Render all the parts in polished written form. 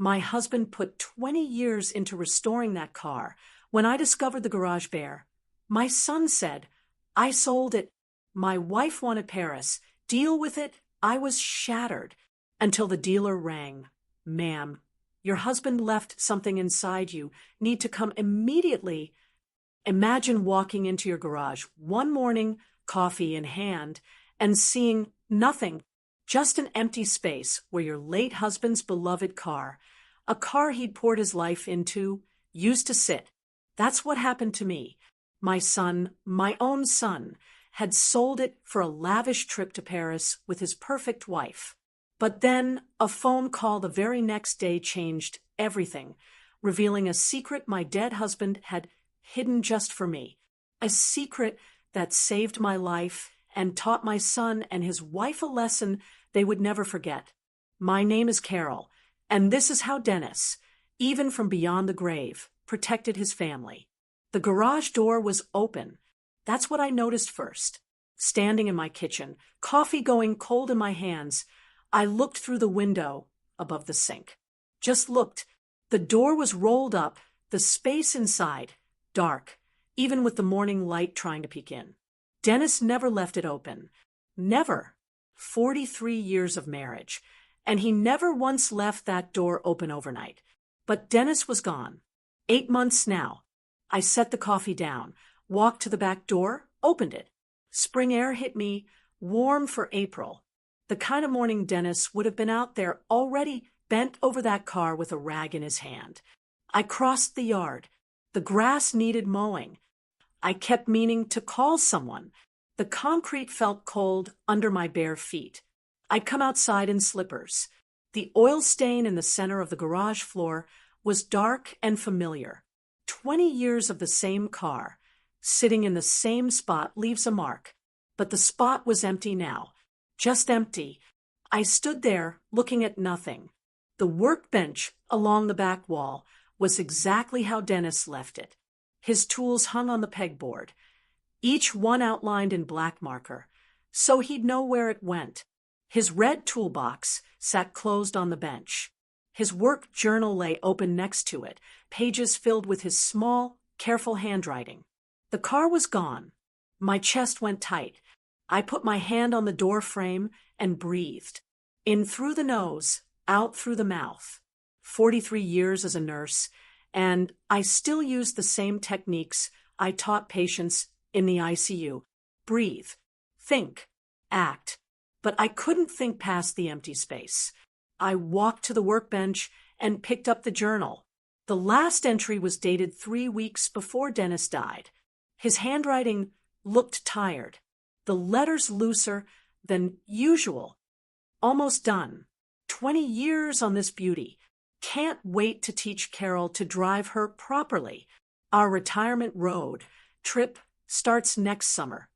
My husband put 20 years into restoring that car. When I discovered the garage bare, my son said, I sold it. My wife wanted Paris. Deal with it. I was shattered until the dealer rang. Ma'am, your husband left something inside you. Need to come immediately. Imagine walking into your garage one morning, coffee in hand, and seeing nothing, just an empty space where your late husband's beloved car, a car he'd poured his life into, used to sit. That's what happened to me. My son, my own son, had sold it for a lavish trip to Paris with his perfect wife. But then a phone call the very next day changed everything, revealing a secret my dead husband had hidden just for me, a secret that saved my life and taught my son and his wife a lesson they would never forget. My name is Carol, and this is how Dennis, even from beyond the grave, protected his family. The garage door was open. That's what I noticed first. Standing in my kitchen, coffee going cold in my hands, I looked through the window above the sink. Just looked. The door was rolled up, the space inside, dark, even with the morning light trying to peek in. Dennis never left it open. Never. 43 years of marriage. And he never once left that door open overnight. But Dennis was gone. 8 months now. I set the coffee down, walked to the back door, opened it. Spring air hit me, warm for April. The kind of morning Dennis would have been out there already bent over that car with a rag in his hand. I crossed the yard. The grass needed mowing. I kept meaning to call someone. The concrete felt cold under my bare feet. I'd come outside in slippers. The oil stain in the center of the garage floor was dark and familiar. 20 years of the same car, sitting in the same spot, leaves a mark. But the spot was empty now. Just empty. I stood there, looking at nothing. The workbench along the back wall was exactly how Dennis left it. His tools hung on the pegboard, each one outlined in black marker, so he'd know where it went. His red toolbox sat closed on the bench. His work journal lay open next to it, pages filled with his small, careful handwriting. The car was gone. My chest went tight. I put my hand on the door frame and breathed. In through the nose, out through the mouth. 43 years as a nurse, and I still use the same techniques I taught patients in the ICU. Breathe, think, act. But I couldn't think past the empty space. I walked to the workbench and picked up the journal. The last entry was dated 3 weeks before Dennis died. His handwriting looked tired, the letters looser than usual. Almost done. 20 years on this beauty. Can't wait to teach Carol to drive her properly. Our retirement road trip starts next summer.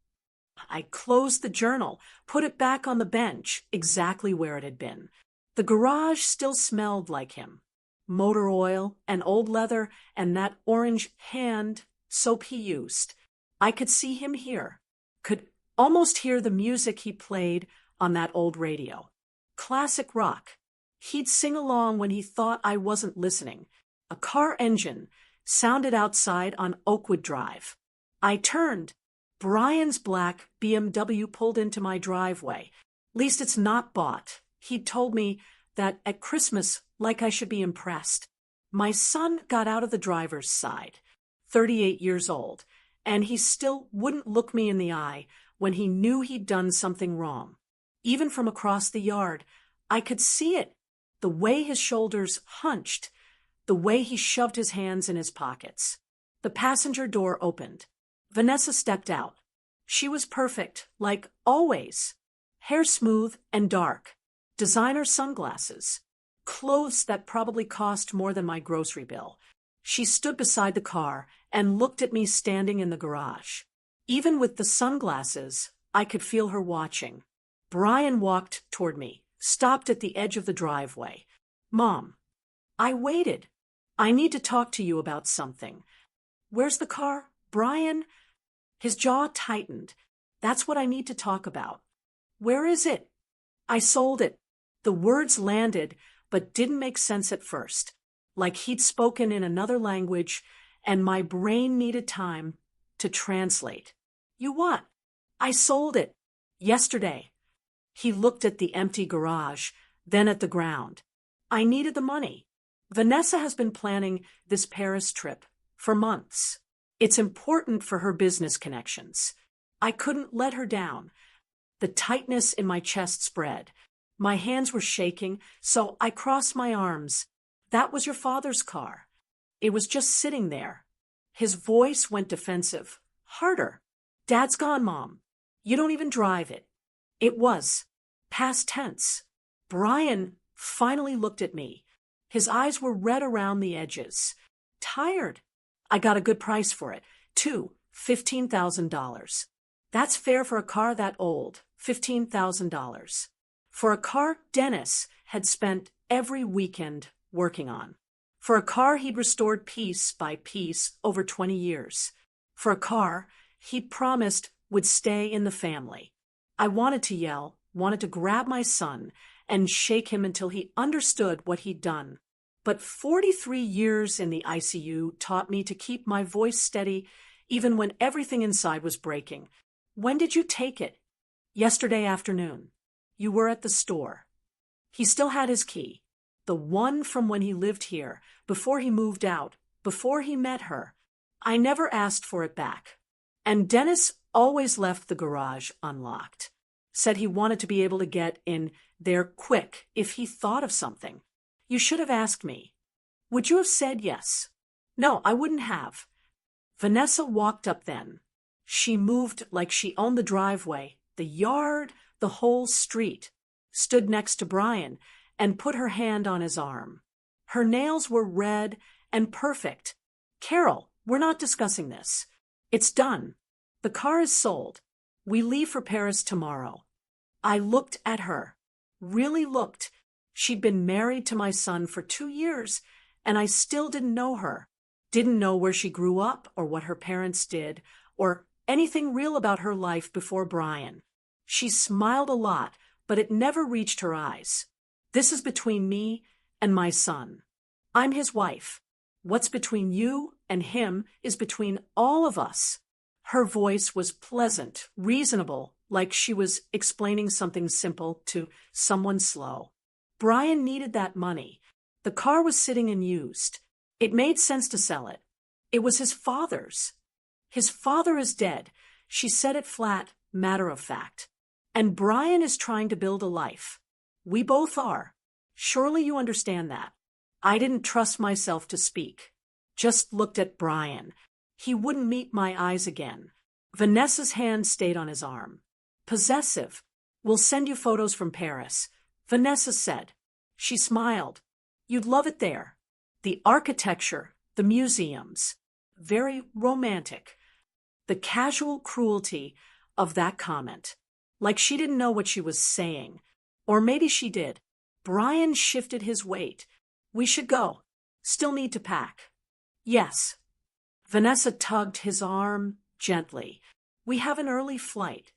I closed the journal, put it back on the bench, exactly where it had been. The garage still smelled like him. Motor oil and old leather and that orange hand soap he used. I could see him here, could almost hear the music he played on that old radio. Classic rock. He'd sing along when he thought I wasn't listening. A car engine sounded outside on Oakwood Drive. I turned. Brian's black BMW pulled into my driveway. Least it's not bought. He'd told me that at Christmas, like I should be impressed. My son got out of the driver's side, 38 years old, and he still wouldn't look me in the eye when he knew he'd done something wrong. Even from across the yard, I could see it. The way his shoulders hunched, the way he shoved his hands in his pockets. The passenger door opened. Vanessa stepped out. She was perfect, like always. Hair smooth and dark. Designer sunglasses. Clothes that probably cost more than my grocery bill. She stood beside the car and looked at me standing in the garage. Even with the sunglasses, I could feel her watching. Brian walked toward me, stopped at the edge of the driveway. Mom, I waited. I need to talk to you about something. Where's the car, Brian? His jaw tightened. That's what I need to talk about. Where is it? I sold it. The words landed, but didn't make sense at first, like he'd spoken in another language, and my brain needed time to translate. You what? I sold it. Yesterday. He looked at the empty garage, then at the ground. I needed the money. Vanessa has been planning this Paris trip for months. It's important for her business connections. I couldn't let her down. The tightness in my chest spread. My hands were shaking, so I crossed my arms. That was your father's car. It was just sitting there. His voice went defensive. Harder. Dad's gone, Mom. You don't even drive it. It was. Past tense. Brian finally looked at me. His eyes were red around the edges. Tired. I got a good price for it. $15,000. That's fair for a car that old. $15,000. For a car Dennis had spent every weekend working on. For a car he'd restored piece by piece over 20 years. For a car he'd promised would stay in the family. I wanted to yell, wanted to grab my son and shake him until he understood what he'd done. But 43 years in the ICU taught me to keep my voice steady even when everything inside was breaking. When did you take it? Yesterday afternoon. You were at the store. He still had his key. The one from when he lived here, before he moved out, before he met her. I never asked for it back. And Dennis always left the garage unlocked. Said he wanted to be able to get in there quick if he thought of something. You should have asked me. Would you have said yes? No, I wouldn't have. Vanessa walked up then. She moved like she owned the driveway, the yard, the whole street, stood next to Brian, and put her hand on his arm. Her nails were red and perfect. Carol, we're not discussing this. It's done. The car is sold. We leave for Paris tomorrow. I looked at her. Really looked. She'd been married to my son for 2 years, and I still didn't know her. Didn't know where she grew up or what her parents did or anything real about her life before Brian. She smiled a lot, but it never reached her eyes. This is between me and my son. I'm his wife. What's between you and him is between all of us. Her voice was pleasant, reasonable, like she was explaining something simple to someone slow. Brian needed that money. The car was sitting unused. It made sense to sell it. It was his father's. His father is dead. She said it flat, matter of fact. And Brian is trying to build a life. We both are. Surely you understand that. I didn't trust myself to speak. Just looked at Brian. He wouldn't meet my eyes again. Vanessa's hand stayed on his arm. Possessive. We'll send you photos from Paris. Vanessa said. She smiled. You'd love it there. The architecture, the museums. Very romantic. The casual cruelty of that comment. Like she didn't know what she was saying. Or maybe she did. Brian shifted his weight. We should go. Still need to pack. Yes. Vanessa tugged his arm gently. We have an early flight.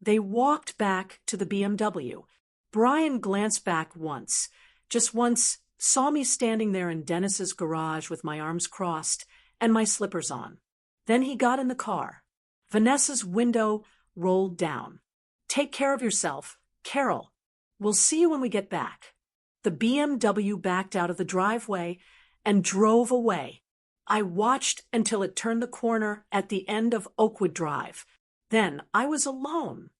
They walked back to the BMW. Brian glanced back once, just once, saw me standing there in Dennis's garage with my arms crossed and my slippers on. Then he got in the car. Vanessa's window rolled down. Take care of yourself, Carol. We'll see you when we get back. The BMW backed out of the driveway and drove away. I watched until it turned the corner at the end of Oakwood Drive. Then I was alone.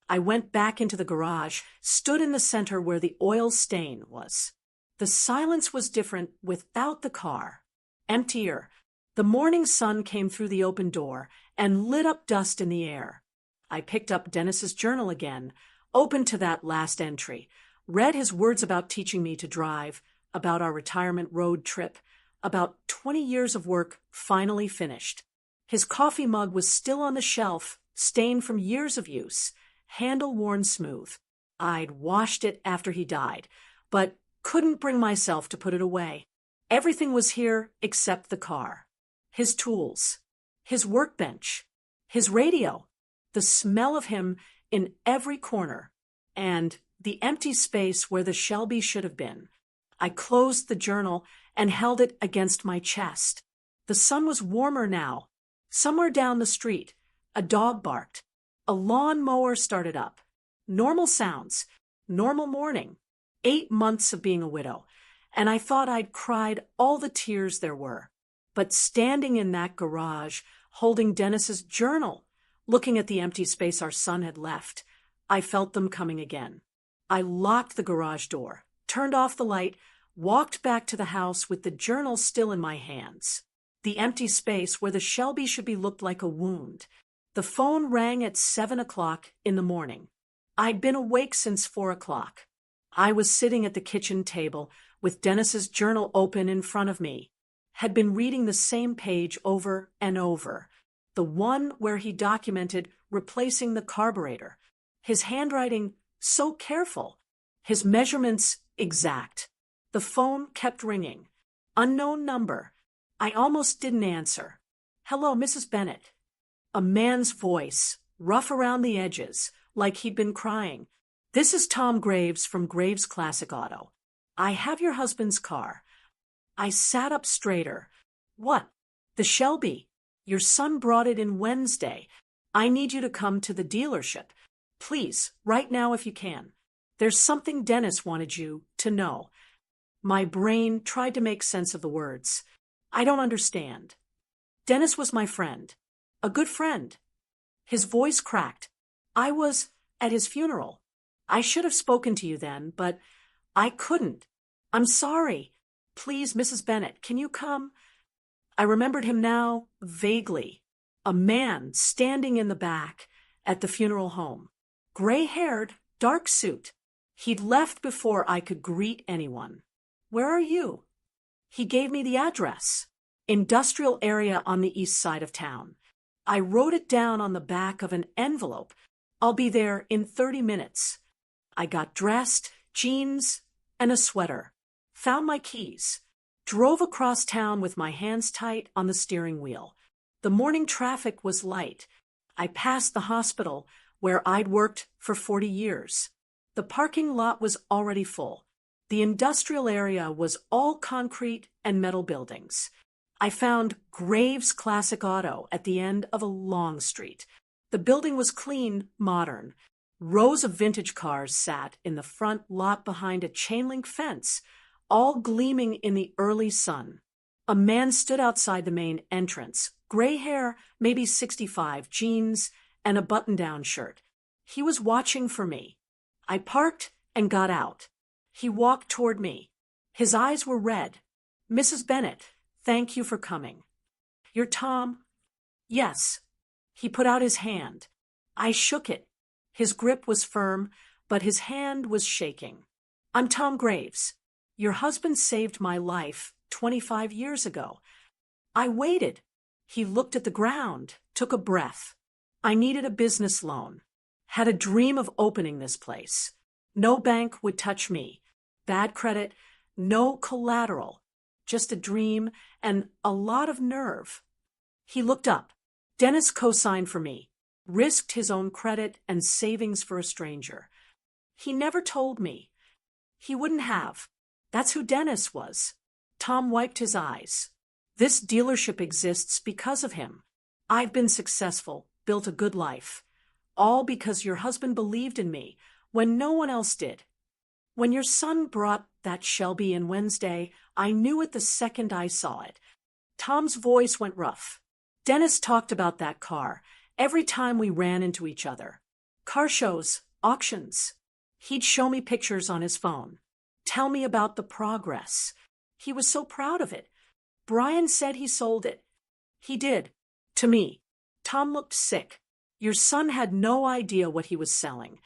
I went back into the garage, stood in the center where the oil stain was. The silence was different without the car. Emptier. The morning sun came through the open door and lit up dust in the air. I picked up Dennis's journal again, opened to that last entry, read his words about teaching me to drive, about our retirement road trip, about 20 years of work finally finished. His coffee mug was still on the shelf, stained from years of use, handle worn smooth. I'd washed it after he died, but couldn't bring myself to put it away. Everything was here except the car. His tools, his workbench, his radio, the smell of him in every corner, and the empty space where the Shelby should have been. I closed the journal and held it against my chest. The sun was warmer now. Somewhere down the street, a dog barked. A lawn mower started up. Normal sounds. Normal morning. 8 months of being a widow. And I thought I'd cried all the tears there were. But standing in that garage, holding Dennis's journal, looking at the empty space our son had left, I felt them coming again. I locked the garage door, turned off the light, walked back to the house with the journal still in my hands. The empty space where the Shelby should be looked like a wound. The phone rang at 7 o'clock in the morning. I'd been awake since 4 o'clock. I was sitting at the kitchen table with Dennis's journal open in front of me, had been reading the same page over and over, the one where he documented replacing the carburetor, his handwriting so careful, his measurements exact. The phone kept ringing. Unknown number. I almost didn't answer. Hello, Mrs. Bennett. A man's voice, rough around the edges, like he'd been crying. This is Tom Graves from Graves Classic Auto. I have your husband's car. I sat up straighter. What? The Shelby. Your son brought it in Wednesday. I need you to come to the dealership. Please, right now if you can. There's something Dennis wanted you to know. My brain tried to make sense of the words. I don't understand. Dennis was my friend. A good friend. His voice cracked. I was at his funeral. I should have spoken to you then, but I couldn't. I'm sorry. Please, Mrs. Bennett, can you come? I remembered him now, vaguely. A man standing in the back at the funeral home. Gray-haired, dark suit. He'd left before I could greet anyone. Where are you? He gave me the address. Industrial area on the east side of town. I wrote it down on the back of an envelope. I'll be there in 30 minutes. I got dressed, jeans, and a sweater. Found my keys. Drove across town with my hands tight on the steering wheel. The morning traffic was light. I passed the hospital where I'd worked for 40 years. The parking lot was already full. The industrial area was all concrete and metal buildings. I found Graves Classic Auto at the end of a long street. The building was clean, modern. Rows of vintage cars sat in the front lot behind a chain-link fence, all gleaming in the early sun. A man stood outside the main entrance, gray hair, maybe 65, jeans, and a button-down shirt. He was watching for me. I parked and got out. He walked toward me. His eyes were red. Mrs. Bennett, thank you for coming. You're Tom? Yes. He put out his hand. I shook it. His grip was firm, but his hand was shaking. I'm Tom Graves. Your husband saved my life 25 years ago. I waited. He looked at the ground, took a breath. I needed a business loan. Had a dream of opening this place. No bank would touch me. Bad credit, no collateral. Just a dream and a lot of nerve. He looked up. Dennis co-signed for me. Risked his own credit and savings for a stranger. He never told me. He wouldn't have. That's who Dennis was. Tom wiped his eyes. This dealership exists because of him. I've been successful, built a good life. All because your husband believed in me when no one else did. When your son brought that Shelby in Wednesday, I knew it the second I saw it. Tom's voice went rough. Dennis talked about that car every time we ran into each other. Car shows, auctions. He'd show me pictures on his phone. Tell me about the progress. He was so proud of it. Brian said he sold it. He did. To me. Tom looked sick. Your son had no idea what he was selling.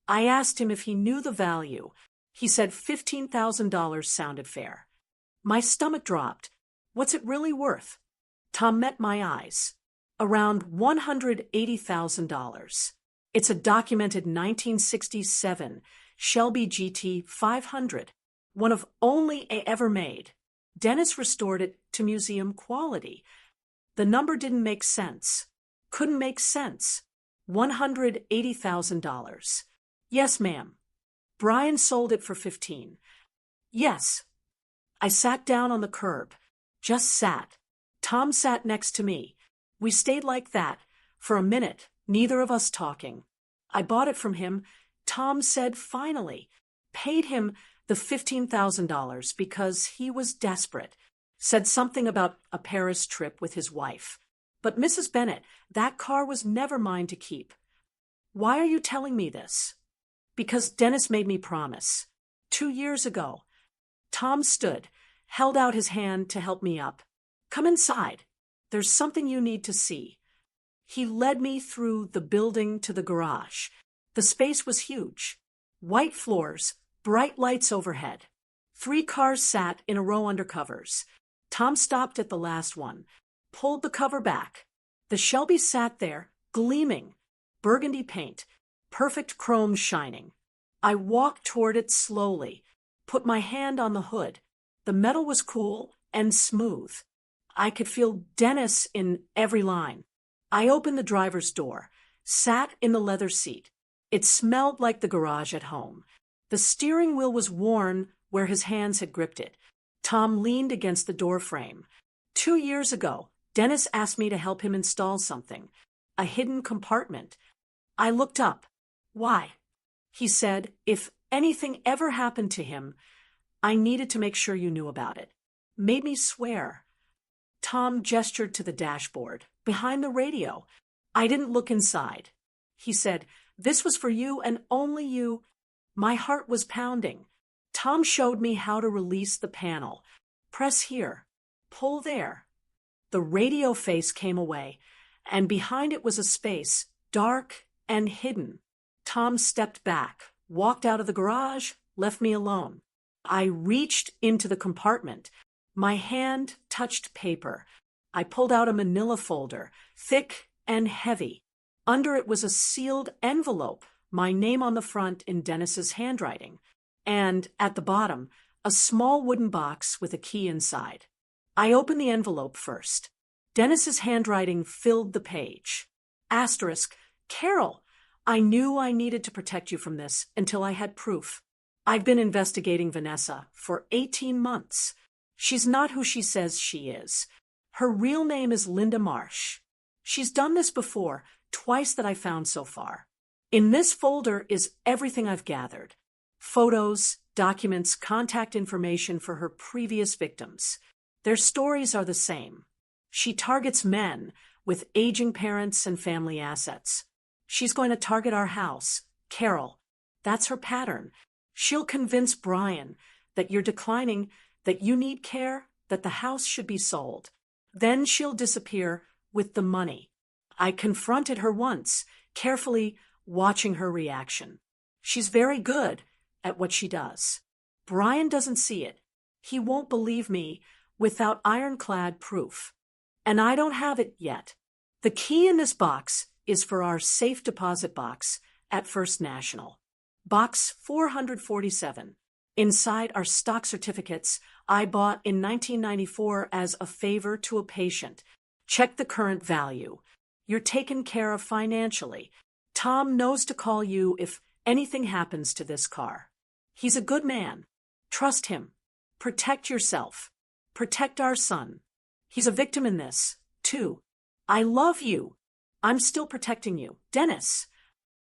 I asked him if he knew the value. He said $15,000 sounded fair. My stomach dropped. What's it really worth? Tom met my eyes. Around $180,000. It's a documented 1967 Shelby GT 500, one of only ever made. Dennis restored it to museum quality. The number didn't make sense. Couldn't make sense. $180,000. Yes, ma'am. Brian sold it for $15,000. Yes. I sat down on the curb. Just sat. Tom sat next to me. We stayed like that, for a minute, neither of us talking. I bought it from him, Tom said finally. Paid him the $15,000 because he was desperate. Said something about a Paris trip with his wife. But Mrs. Bennet, that car was never mine to keep. Why are you telling me this? Because Dennis made me promise. 2 years ago. Tom stood, held out his hand to help me up. Come inside. There's something you need to see. He led me through the building to the garage. The space was huge. White floors, bright lights overhead. 3 cars sat in a row under covers. Tom stopped at the last one, pulled the cover back. The Shelby sat there, gleaming, burgundy paint, perfect chrome shining. I walked toward it slowly, put my hand on the hood. The metal was cool and smooth. I could feel Dennis in every line. I opened the driver's door, sat in the leather seat. It smelled like the garage at home. The steering wheel was worn where his hands had gripped it. Tom leaned against the door frame. 2 years ago, Dennis asked me to help him install something, a hidden compartment. I looked up. Why? He said, if anything ever happened to him, I needed to make sure you knew about it. Made me swear. Tom gestured to the dashboard, behind the radio. I didn't look inside. He said, this was for you and only you. My heart was pounding. Tom showed me how to release the panel. Press here. Pull there. The radio face came away, and behind it was a space, dark and hidden. Tom stepped back, walked out of the garage, left me alone. I reached into the compartment. My hand touched paper. I pulled out a manila folder, thick and heavy. Under it was a sealed envelope, my name on the front in Dennis's handwriting, and at the bottom, a small wooden box with a key inside. I opened the envelope first. Dennis's handwriting filled the page. Asterisk, Carol, I knew I needed to protect you from this until I had proof. I've been investigating Vanessa for 18 months. She's not who she says she is. Her real name is Linda Marsh. She's done this before, twice that I found so far. In this folder is everything I've gathered. Photos, documents, contact information for her previous victims. Their stories are the same. She targets men with aging parents and family assets. She's going to target our house, Carol. That's her pattern. She'll convince Brian that you're declining, that you need care, that the house should be sold. Then she'll disappear with the money. I confronted her once, carefully watching her reaction. She's very good at what she does. Brian doesn't see it. He won't believe me without ironclad proof. And I don't have it yet. The key in this box is for our safe deposit box at First National. Box 447. Inside are stock certificates I bought in 1994 as a favor to a patient. Check the current value. You're taken care of financially. Tom knows to call you if anything happens to this car. He's a good man. Trust him. Protect yourself. Protect our son. He's a victim in this, too. I love you. I'm still protecting you. Dennis.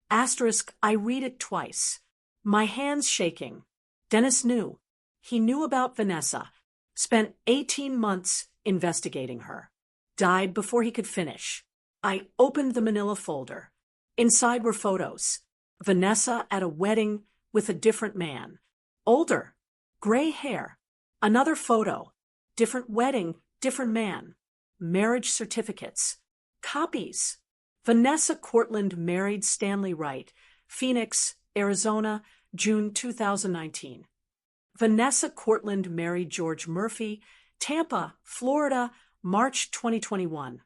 Asterisk, I read it twice. My hands shaking. Dennis knew. He knew about Vanessa. Spent 18 months investigating her. Died before he could finish. I opened the manila folder. Inside were photos. Vanessa at a wedding with a different man. Older. Gray hair. Another photo. Different wedding, different man. Marriage certificates. Copies. Vanessa Cortland married Stanley Wright. Phoenix, Arizona, June 2019. Vanessa Cortland married George Murphy. Tampa, Florida, March 2021.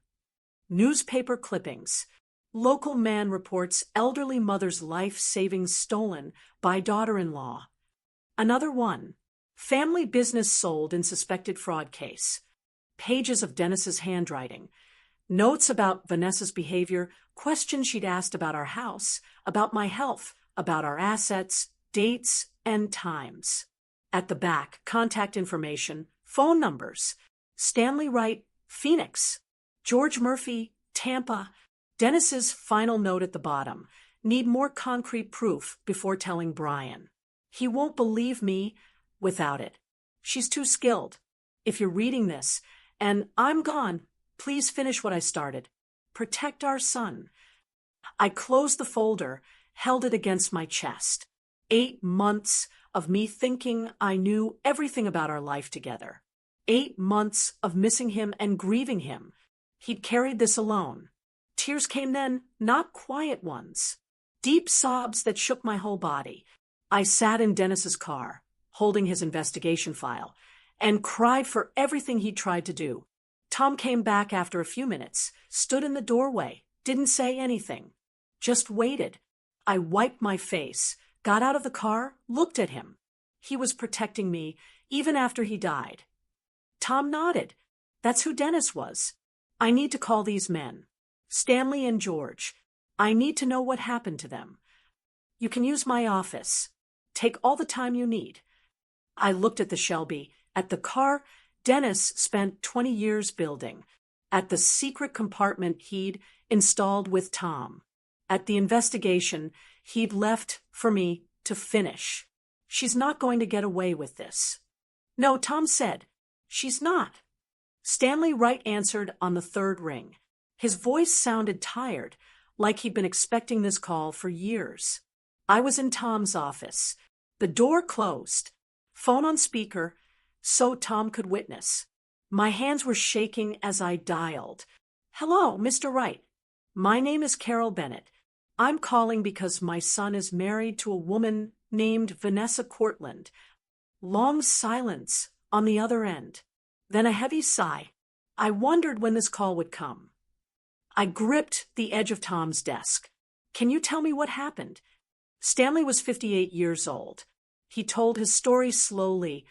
Newspaper clippings. Local man reports elderly mother's life savings stolen by daughter-in-law. Another one. Family business sold in suspected fraud case. Pages of Dennis's handwriting. Notes about Vanessa's behavior, questions she'd asked about our house, about my health, about our assets, dates, and times. At the back, contact information, phone numbers. Stanley Wright, Phoenix. George Murphy, Tampa. Dennis's final note at the bottom. Need more concrete proof before telling Brian. He won't believe me without it. She's too skilled. If you're reading this, and I'm gone, please finish what I started. Protect our son. I closed the folder, held it against my chest. 8 months of me thinking I knew everything about our life together. 8 months of missing him and grieving him. He'd carried this alone. Tears came then, not quiet ones. Deep sobs that shook my whole body. I sat in Dennis's car, holding his investigation file, and cried for everything he'd tried to do. Tom came back after a few minutes, stood in the doorway, didn't say anything. Just waited. I wiped my face, got out of the car, looked at him. He was protecting me, even after he died. Tom nodded. That's who Dennis was. I need to call these men. Stanley and George. I need to know what happened to them. You can use my office. Take all the time you need. I looked at the Shelby, at the car Dennis spent 20 years building, at the secret compartment he'd installed with Tom, at the investigation he'd left for me to finish. She's not going to get away with this. No, Tom said. She's not. Stanley Wright answered on the third ring. His voice sounded tired, like he'd been expecting this call for years. I was in Tom's office. The door closed. Phone on speaker, so Tom could witness. My hands were shaking as I dialed. Hello, Mr. Wright. My name is Carol Bennett. I'm calling because my son is married to a woman named Vanessa Cortland. Long silence on the other end. Then a heavy sigh. I wondered when this call would come. I gripped the edge of Tom's desk. Can you tell me what happened? Stanley was 58 years old. He told his story slowly,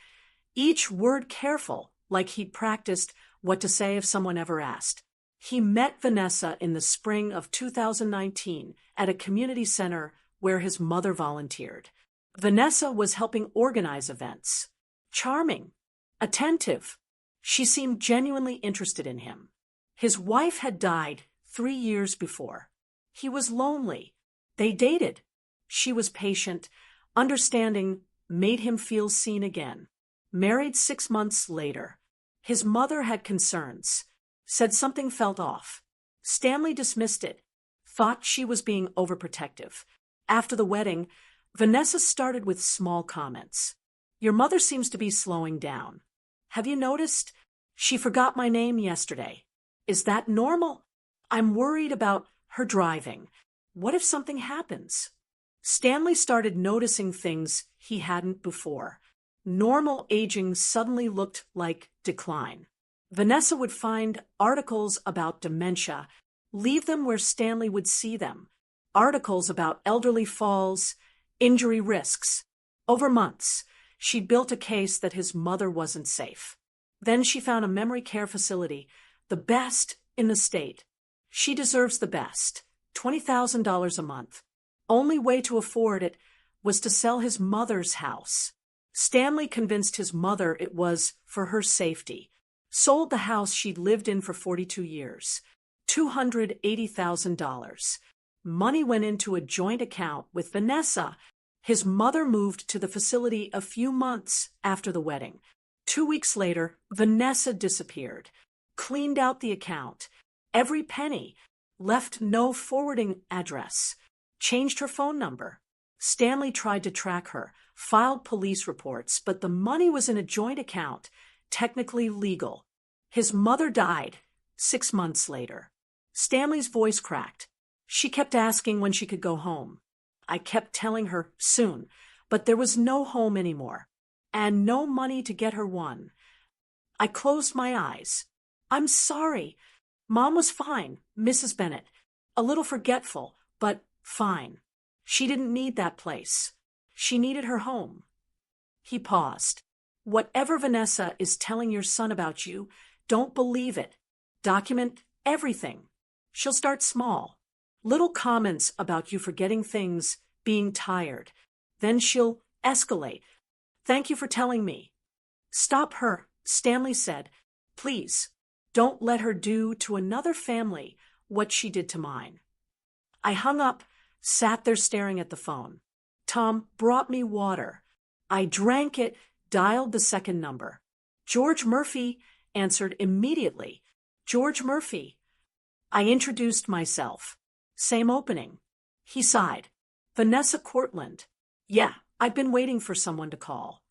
each word careful, like he'd practiced what to say if someone ever asked. He met Vanessa in the spring of 2019 at a community center where his mother volunteered. Vanessa was helping organize events. Charming, attentive. She seemed genuinely interested in him. His wife had died 3 years before. He was lonely. They dated. She was patient, understanding, made him feel seen again. Married 6 months later. His mother had concerns, said something felt off. Stanley dismissed it, thought she was being overprotective. After the wedding, Vanessa started with small comments. Your mother seems to be slowing down. Have you noticed? She forgot my name yesterday. Is that normal? I'm worried about her driving. What if something happens? Stanley started noticing things he hadn't before. Normal aging suddenly looked like decline. Vanessa would find articles about dementia, leave them where Stanley would see them. Articles about elderly falls, injury risks. Over months, she built a case that his mother wasn't safe. Then she found a memory care facility, the best in the state. She deserves the best, $20,000 a month. Only way to afford it was to sell his mother's house. Stanley convinced his mother it was for her safety. Sold the house she'd lived in for 42 years. $280,000. Money went into a joint account with Vanessa. His mother moved to the facility a few months after the wedding. 2 weeks later, Vanessa disappeared. Cleaned out the account. Every penny. Left no forwarding address. Changed her phone number. Stanley tried to track her, filed police reports, but the money was in a joint account, technically legal. His mother died 6 months later. Stanley's voice cracked. She kept asking when she could go home. I kept telling her soon, but there was no home anymore, and no money to get her one. I closed my eyes. I'm sorry. Mom was fine, Mrs. Bennett. A little forgetful, but fine. She didn't need that place. She needed her home. He paused. Whatever Vanessa is telling your son about you, don't believe it. Document everything. She'll start small. Little comments about you forgetting things, being tired. Then she'll escalate. Thank you for telling me. Stop her, Stanley said. Please, don't let her do to another family what she did to mine. I hung up, sat there staring at the phone. Tom brought me water. I drank it, dialed the second number. George Murphy answered immediately. George Murphy. I introduced myself. Same opening. He sighed. Vanessa Cortland. Yeah, I'd been waiting for someone to call.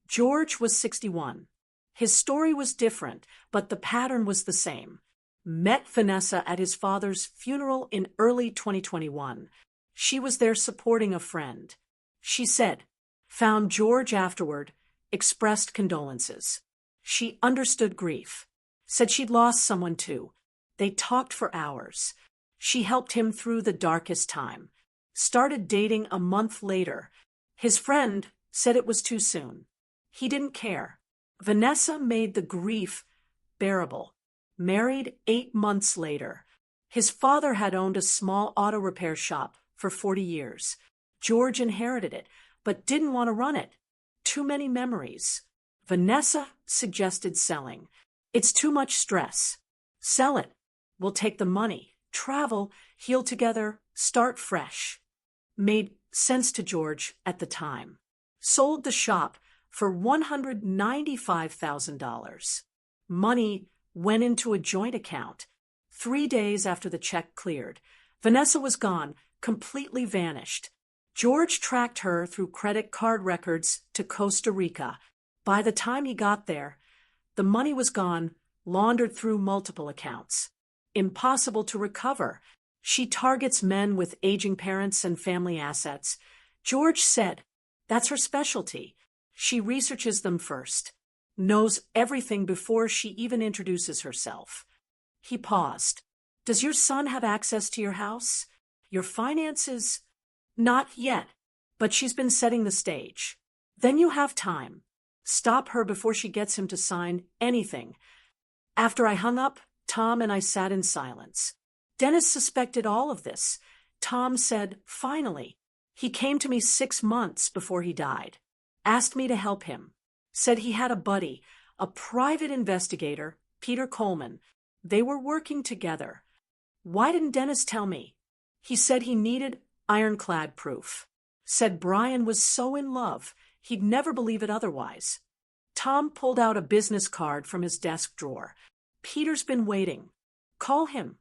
George was 61. His story was different, but the pattern was the same. Met Vanessa at his father's funeral in early 2021. She was there supporting a friend. She said, found George afterward, expressed condolences. She understood grief. Said she'd lost someone too. They talked for hours. She helped him through the darkest time. Started dating a month later. His friend said it was too soon. He didn't care. Vanessa made the grief bearable. Married 8 months later. His father had owned a small auto repair shop for 40 years. George inherited it, but didn't want to run it. Too many memories. Vanessa suggested selling. It's too much stress. Sell it. We'll take the money, travel, heal together, start fresh. Made sense to George at the time. Sold the shop for $195,000. Money went into a joint account. 3 days after the check cleared, Vanessa was gone, completely vanished. George tracked her through credit card records to Costa Rica. By the time he got there, the money was gone, laundered through multiple accounts. Impossible to recover. She targets men with aging parents and family assets. George said, that's her specialty. She researches them first. Knows everything before she even introduces herself. He paused. Does your son have access to your house? Your finances? Not yet, but she's been setting the stage. Then you have time. Stop her before she gets him to sign anything. After I hung up, Tom and I sat in silence. Dennis suspected all of this. Tom said, finally. He came to me 6 months before he died. Asked me to help him. Said he had a buddy, a private investigator, Peter Coleman. They were working together. Why didn't Dennis tell me? He said he needed ironclad proof. Said Brian was so in love, he'd never believe it otherwise. Tom pulled out a business card from his desk drawer. Peter's been waiting. Call him.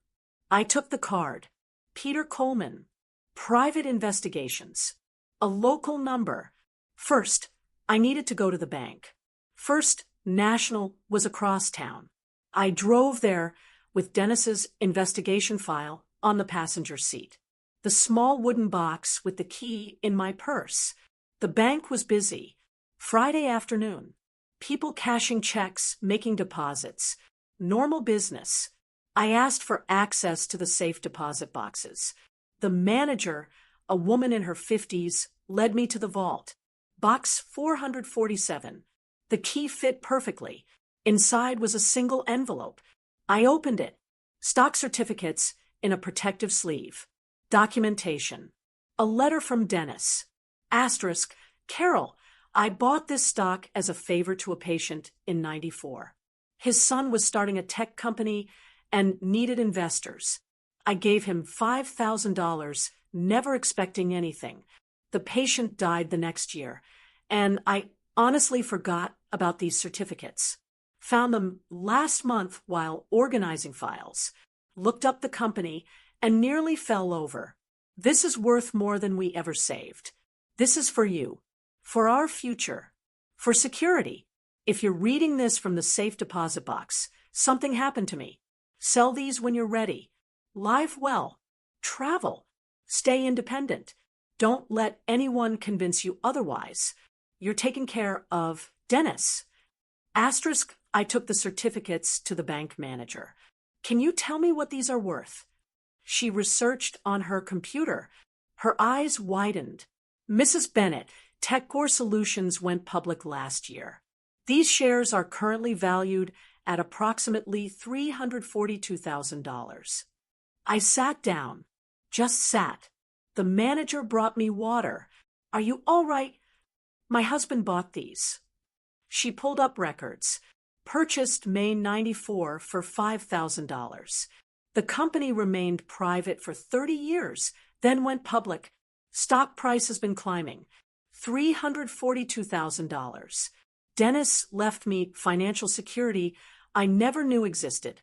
I took the card. Peter Coleman. Private investigations. A local number. First, I needed to go to the bank. First National was across town. I drove there with Dennis's investigation file on the passenger seat. The small wooden box with the key in my purse. The bank was busy. Friday afternoon. People cashing checks, making deposits. Normal business. I asked for access to the safe deposit boxes. The manager, a woman in her 50s, led me to the vault. Box 447. The key fit perfectly. Inside was a single envelope. I opened it. Stock certificates in a protective sleeve. Documentation. A letter from Dennis. Asterisk, Carol, I bought this stock as a favor to a patient in '94. His son was starting a tech company and needed investors. I gave him $5,000, never expecting anything. The patient died the next year, and I honestly forgot about these certificates. Found them last month while organizing files. Looked up the company and nearly fell over. This is worth more than we ever saved. This is for you. For our future. For security. If you're reading this from the safe deposit box, something happened to me. Sell these when you're ready. Live well. Travel. Stay independent. Don't let anyone convince you otherwise. You're taking care of Dennis. Asterisk, I took the certificates to the bank manager. Can you tell me what these are worth? She researched on her computer. Her eyes widened. Mrs. Bennett, TechCore Solutions went public last year. These shares are currently valued at approximately $342,000. I sat down. Just sat. The manager brought me water. Are you all right? My husband bought these. She pulled up records. Purchased May 94 for $5,000. The company remained private for 30 years, then went public. Stock price has been climbing. $342,000. Dennis left me financial security I never knew existed.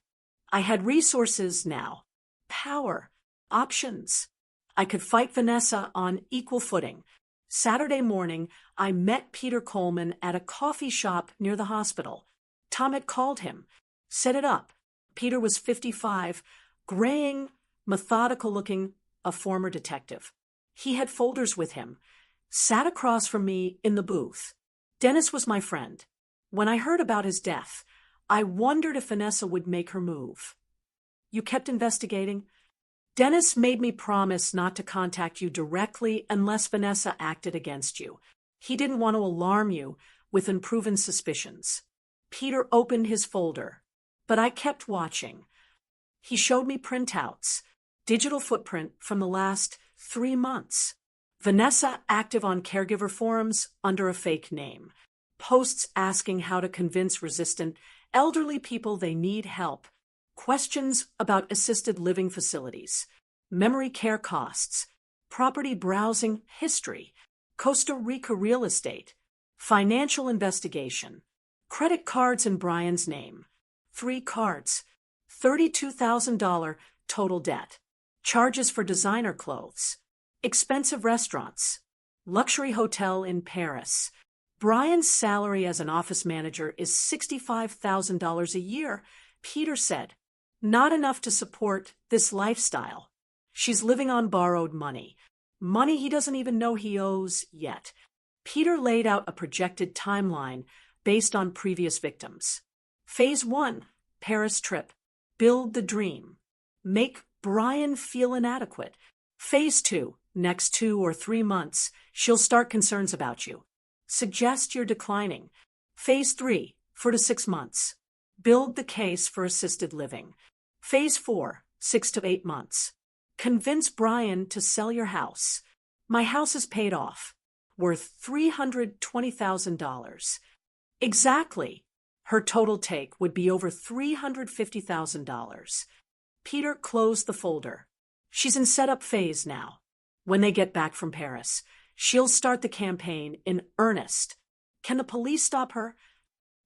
I had resources now. Power. Options. I could fight Vanessa on equal footing. Saturday morning, I met Peter Coleman at a coffee shop near the hospital. Tom had called him. Set it up. Peter was 55, graying, methodical-looking, a former detective. He had folders with him. Sat across from me in the booth. Dennis was my friend. When I heard about his death, I wondered if Vanessa would make her move. You kept investigating? Dennis made me promise not to contact you directly unless Vanessa acted against you. He didn't want to alarm you with unproven suspicions. Peter opened his folder, but I kept watching. He showed me printouts, digital footprint from the last 3 months. Vanessa active on caregiver forums under a fake name. Posts asking how to convince resistant elderly people they need help. Questions about assisted living facilities, memory care costs, property browsing history, Costa Rica real estate, financial investigation, credit cards in Brian's name, 3 cards, $32,000 total debt, charges for designer clothes, expensive restaurants, luxury hotel in Paris. Brian's salary as an office manager is $65,000 a year, Peter said. Not enough to support this lifestyle. She's living on borrowed money. Money he doesn't even know he owes yet. Peter laid out a projected timeline based on previous victims. Phase 1, Paris trip. Build the dream. Make Brian feel inadequate. Phase 2, next 2 or 3 months, she'll start concerns about you. Suggest you're declining. Phase 3, 4 to 6 months. Build the case for assisted living. Phase 4, 6 to 8 months. Convince Brian to sell your house. My house is paid off, worth $320,000. Exactly. Her total take would be over $350,000. Peter closed the folder. She's in setup phase now. When they get back from Paris, she'll start the campaign in earnest. Can the police stop her?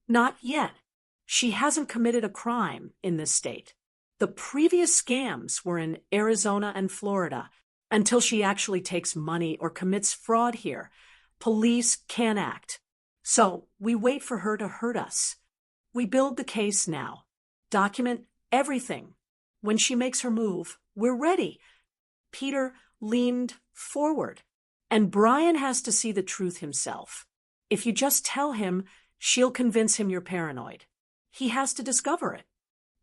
Not yet. She hasn't committed a crime in this state. The previous scams were in Arizona and Florida. Until she actually takes money or commits fraud here, police can't act. So we wait for her to hurt us. We build the case now. Document everything. When she makes her move, we're ready. Peter leaned forward. And Brian has to see the truth himself. If you just tell him, she'll convince him you're paranoid. He has to discover it.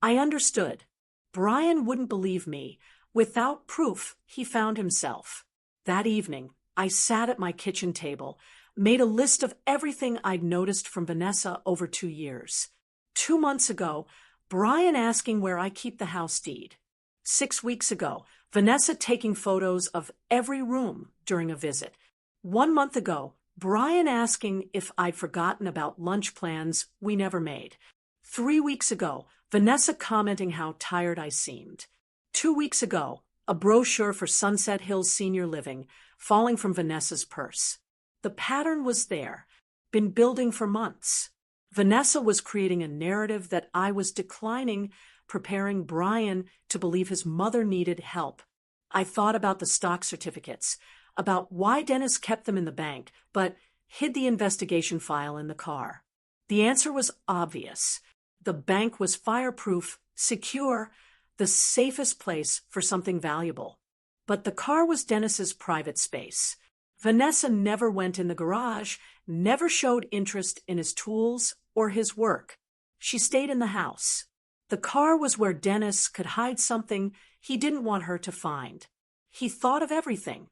I understood. Brian wouldn't believe me. Without proof, he found himself. That evening, I sat at my kitchen table, made a list of everything I'd noticed from Vanessa over 2 years. 2 months ago, Brian asking where I keep the house deed. 6 weeks ago, Vanessa taking photos of every room during a visit. 1 month ago, Brian asking if I'd forgotten about lunch plans we never made. 3 weeks ago, Vanessa commenting how tired I seemed. 2 weeks ago, a brochure for Sunset Hills Senior Living falling from Vanessa's purse. The pattern was there, been building for months. Vanessa was creating a narrative that I was declining, preparing Brian to believe his mother needed help. I thought about the stock certificates, about why Dennis kept them in the bank, but hid the investigation file in the car. The answer was obvious. The bank was fireproof, secure, the safest place for something valuable. But the car was Dennis's private space. Vanessa never went in the garage, never showed interest in his tools or his work. She stayed in the house. The car was where Dennis could hide something he didn't want her to find. He thought of everything.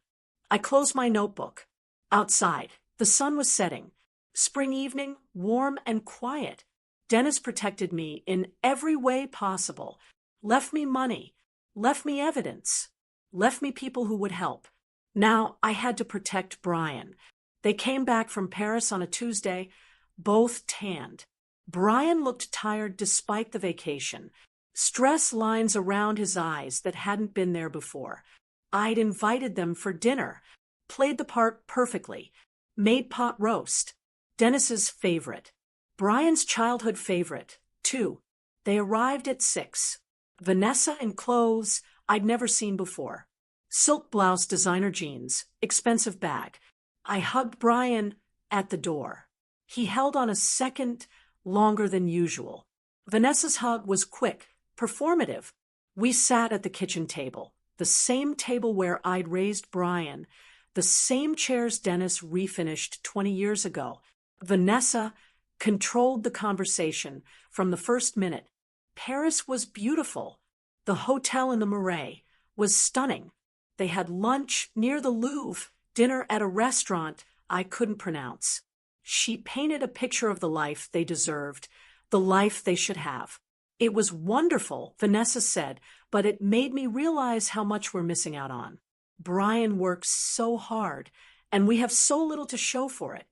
I closed my notebook. Outside, the sun was setting. Spring evening, warm and quiet. Dennis protected me in every way possible. Left me money. Left me evidence. Left me people who would help. Now I had to protect Brian. They came back from Paris on a Tuesday, both tanned. Brian looked tired despite the vacation. Stress lines around his eyes that hadn't been there before. I'd invited them for dinner, played the part perfectly, made pot roast, Dennis's favorite, Brian's childhood favorite, too. They arrived at 6. Vanessa in clothes I'd never seen before. Silk blouse, designer jeans, expensive bag. I hugged Brian at the door. He held on a second longer than usual. Vanessa's hug was quick, performative. We sat at the kitchen table, the same table where I'd raised Brian, the same chairs Dennis refinished 20 years ago. Vanessa controlled the conversation from the first minute. Paris was beautiful. The hotel in the Marais was stunning. They had lunch near the Louvre, dinner at a restaurant I couldn't pronounce. She painted a picture of the life they deserved, the life they should have. It was wonderful, Vanessa said, but it made me realize how much we're missing out on. Brian works so hard, and we have so little to show for it.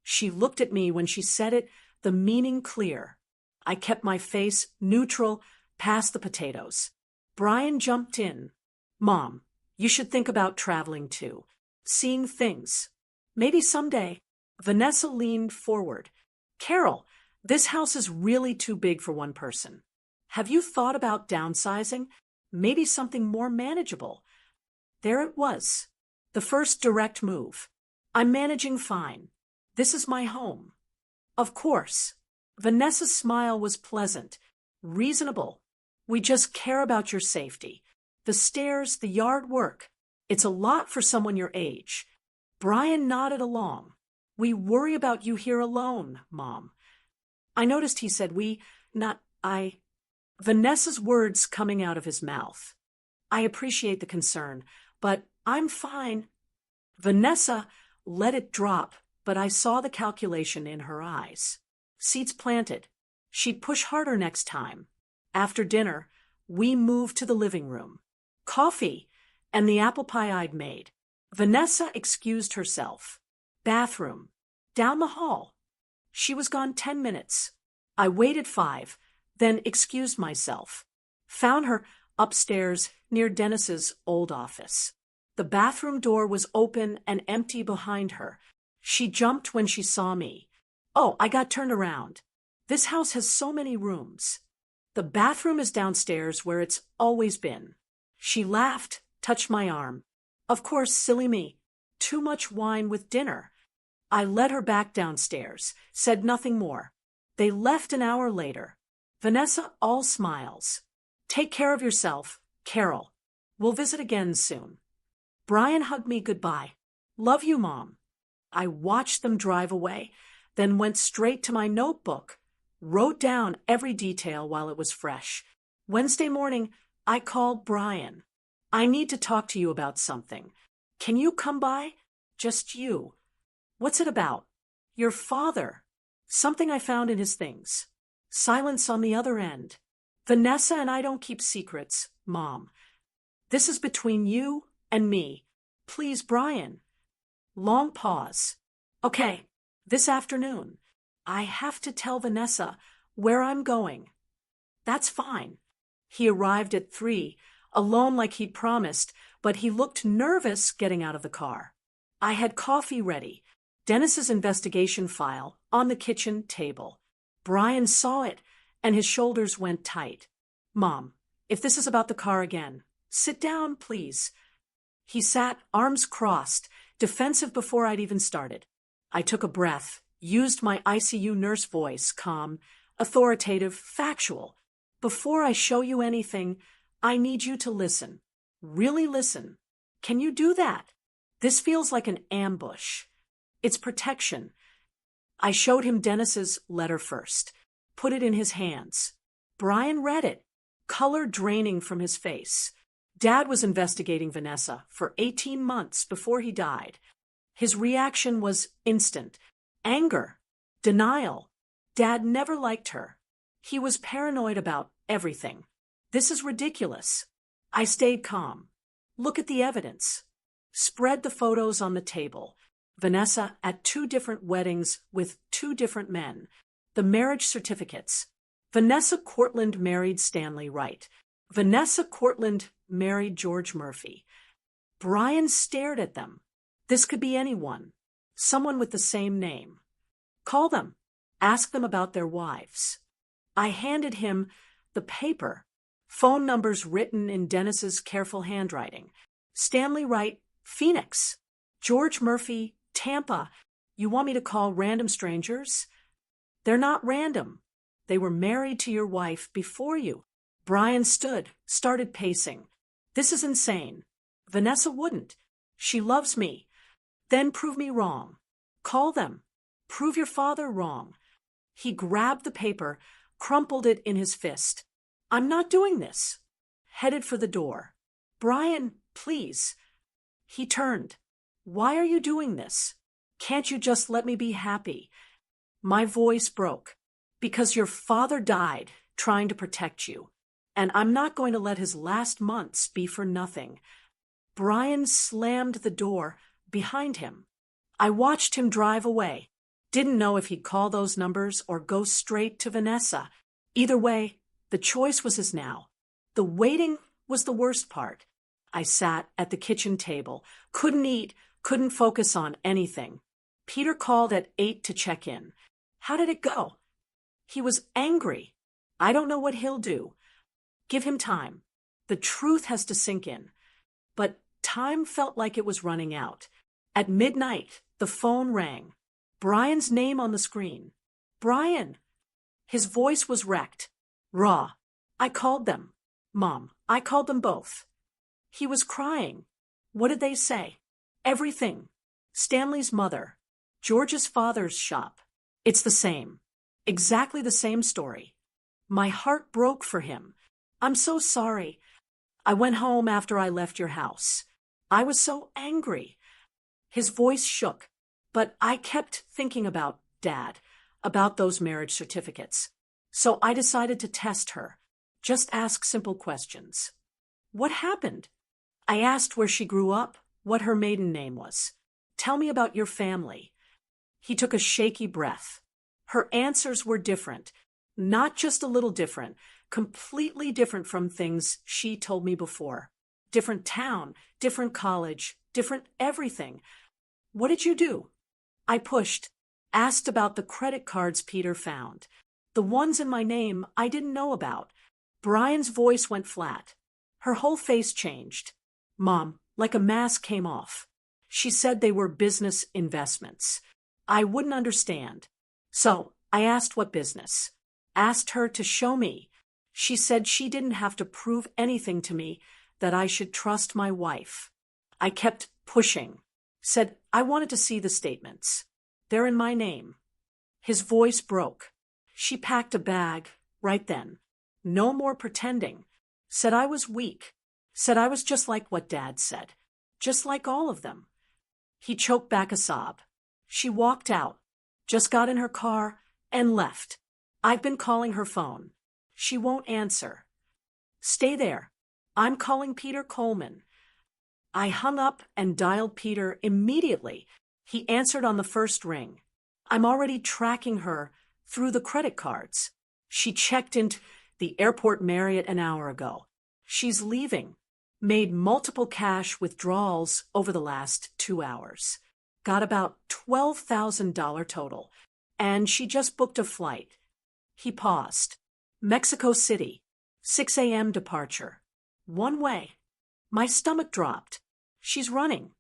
She looked at me when she said it, the meaning clear. I kept my face neutral, past the potatoes. Brian jumped in. Mom, you should think about traveling too. Seeing things. Maybe someday. Vanessa leaned forward. Carol, this house is really too big for one person. Have you thought about downsizing? Maybe something more manageable. There it was. The first direct move. I'm managing fine. This is my home. Of course. Vanessa's smile was pleasant, reasonable. We just care about your safety. The stairs, the yard work. It's a lot for someone your age. Brian nodded along. We worry about you here alone, Mom. I noticed he said we, not I. Vanessa's words coming out of his mouth. I appreciate the concern, but I'm fine. Vanessa let it drop, but I saw the calculation in her eyes. Seats planted. She'd push harder next time. After dinner, we moved to the living room. Coffee and the apple pie I'd made. Vanessa excused herself. Bathroom. Down the hall. She was gone 10 minutes. I waited 5, then excused myself. Found her upstairs near Dennis's old office. The bathroom door was open and empty behind her. She jumped when she saw me. Oh, I got turned around. This house has so many rooms. The bathroom is downstairs where it's always been. She laughed, touched my arm. Of course, silly me. Too much wine with dinner. I led her back downstairs, said nothing more. They left an hour later. Vanessa all smiles. Take care of yourself, Carol. We'll visit again soon. Brian hugged me goodbye. Love you, Mom. I watched them drive away, then went straight to my notebook. Wrote down every detail while it was fresh. Wednesday morning, I called Brian. I need to talk to you about something. Can you come by? Just you. What's it about? Your father. Something I found in his things. Silence on the other end. Vanessa and I don't keep secrets, Mom. This is between you and me. Please, Brian. Long pause. Okay, this afternoon. I have to tell Vanessa where I'm going. That's fine. He arrived at 3, alone like he'd promised, but he looked nervous getting out of the car. I had coffee ready, Dennis's investigation file on the kitchen table. Brian saw it, and his shoulders went tight. Mom, if this is about the car again, sit down, please. He sat, arms crossed, defensive before I'd even started. I took a breath, used my ICU nurse voice, calm, authoritative, factual. Before I show you anything, I need you to listen. Really listen. Can you do that? This feels like an ambush. It's protection. I showed him Dennis's letter first, put it in his hands. Brian read it, color draining from his face. Dad was investigating Vanessa for 18 months before he died. His reaction was instant. Anger, denial. Dad never liked her. He was paranoid about everything. This is ridiculous. I stayed calm. Look at the evidence. Spread the photos on the table. Vanessa at 2 different weddings with 2 different men. The marriage certificates. Vanessa Cortland married Stanley Wright. Vanessa Cortland married George Murphy. Brian stared at them. This could be anyone. Someone with the same name. Call them. Ask them about their wives. I handed him the paper. Phone numbers written in Dennis's careful handwriting. Stanley Wright, Phoenix. George Murphy, Tampa. You want me to call random strangers? They're not random. They were married to your wife before you. Brian started pacing. This is insane. Vanessa wouldn't. She loves me. Then prove me wrong. Call them. Prove your father wrong. He grabbed the paper, crumpled it in his fist. I'm not doing this. Headed for the door. Brian, please. He turned. Why are you doing this? Can't you just let me be happy? My voice broke. Because your father died trying to protect you, and I'm not going to let his last months be for nothing. Brian slammed the door behind him. I watched him drive away. Didn't know if he'd call those numbers or go straight to Vanessa. Either way, the choice was his now. The waiting was the worst part. I sat at the kitchen table, couldn't eat, couldn't focus on anything. Peter called at 8 to check in. How did it go? He was angry. I don't know what he'll do. Give him time. The truth has to sink in. But time felt like it was running out. At midnight, the phone rang. Brian's name on the screen. Brian. His voice was wrecked. Raw. I called them. Mom, I called them both. He was crying. What did they say? Everything. Stanley's mother. George's father's shop. It's the same. Exactly the same story. My heart broke for him. I'm so sorry. I went home after I left your house. I was so angry. His voice shook, but I kept thinking about Dad, about those marriage certificates. So I decided to test her. Just ask simple questions. What happened? I asked where she grew up, what her maiden name was. Tell me about your family. He took a shaky breath. Her answers were different, not just a little different, completely different from things she told me before. Different town, different college, different everything. What did you do? I pushed, asked about the credit cards Peter found. The ones in my name I didn't know about. Brian's voice went flat. Her whole face changed. Mom, like a mask came off. She said they were business investments. I wouldn't understand. So I asked what business. Asked her to show me. She said she didn't have to prove anything to me, that I should trust my wife. I kept pushing. Said I wanted to see the statements. They're in my name. His voice broke. She packed a bag right then. No more pretending. Said I was weak. Said I was just like what Dad said. Just like all of them. He choked back a sob. She walked out. Just got in her car and left. I've been calling her phone. She won't answer. Stay there. I'm calling Peter Coleman. I hung up and dialed Peter immediately. He answered on the first ring. I'm already tracking her through the credit cards. She checked into the airport Marriott an hour ago. She's leaving. Made multiple cash withdrawals over the last 2 hours. Got about $12,000 total. And she just booked a flight. He paused. Mexico City. 6 a.m. departure. One way. My stomach dropped. She's running.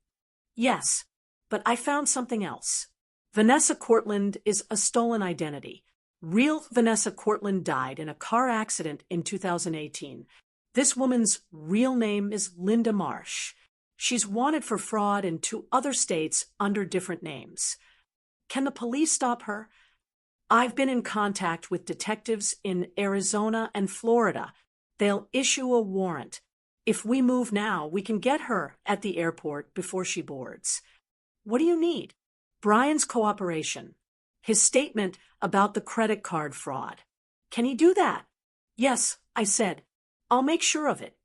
Yes, but I found something else. Vanessa Cortland is a stolen identity. Real Vanessa Cortland died in a car accident in 2018. This woman's real name is Linda Marsh. She's wanted for fraud in 2 other states under different names. Can the police stop her? I've been in contact with detectives in Arizona and Florida. They'll issue a warrant. If we move now, we can get her at the airport before she boards. What do you need? Brian's cooperation. His statement about the credit card fraud. Can he do that? Yes, I said. I'll make sure of it.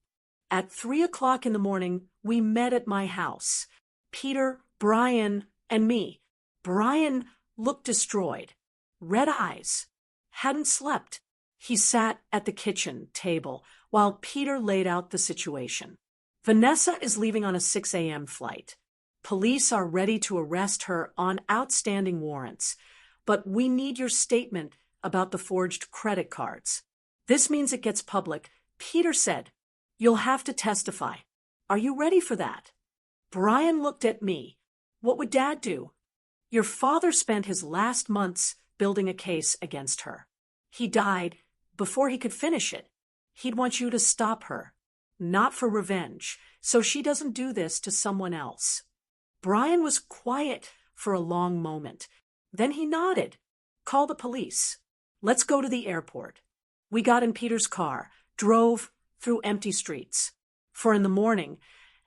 At 3 o'clock in the morning, we met at my house. Peter, Brian, And me. Brian looked destroyed. Red eyes. Hadn't slept. He sat at the kitchen table while Peter laid out the situation. Vanessa is leaving on a 6 a.m. flight. Police are ready to arrest her on outstanding warrants, but we need your statement about the forged credit cards. This means it gets public. Peter said, "You'll have to testify. Are you ready for that?" Brian looked at me. "What would Dad do?" "Your father spent his last months building a case against her. He died before he could finish it. He'd want you to stop her, not for revenge, so she doesn't do this to someone else." Brian was quiet for a long moment. Then he nodded. "Call the police. Let's go to the airport." We got in Peter's car, drove through empty streets. 4 a.m,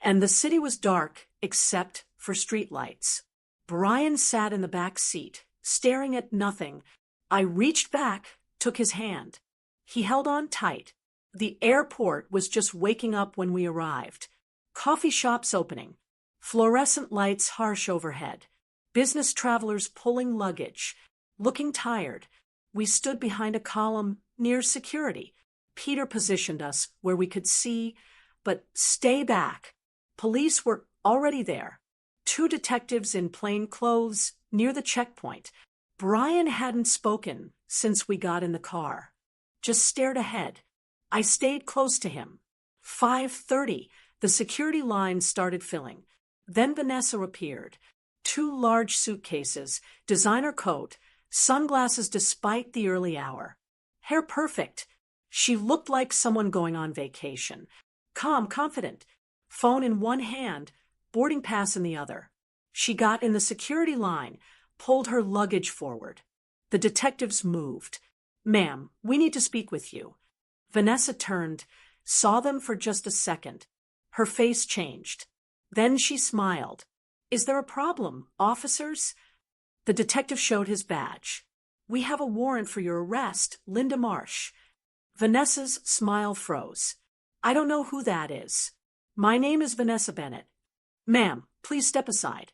and the city was dark except for streetlights. Brian sat in the back seat, staring at nothing. I reached back, took his hand. He held on tight. The airport was just waking up when we arrived. Coffee shops opening. Fluorescent lights harsh overhead. Business travelers pulling luggage. Looking tired. We stood behind a column near security. Peter positioned us where we could see, but stay back. Police were already there. 2 detectives in plain clothes near the checkpoint. Brian hadn't spoken since we got in the car. Just stared ahead. I stayed close to him. 5:30, the security line started filling. Then Vanessa appeared. 2 large suitcases, designer coat, sunglasses despite the early hour. Hair perfect. She looked like someone going on vacation. Calm, confident. Phone in one hand, boarding pass in the other. She got in the security line, pulled her luggage forward. The detectives moved. "Ma'am, we need to speak with you." Vanessa turned, saw them for just a second. Her face changed. Then she smiled. "Is there a problem, officers?" The detective showed his badge. "We have a warrant for your arrest, Linda Marsh." Vanessa's smile froze. "I don't know who that is. My name is Vanessa Bennett." "Ma'am, please step aside."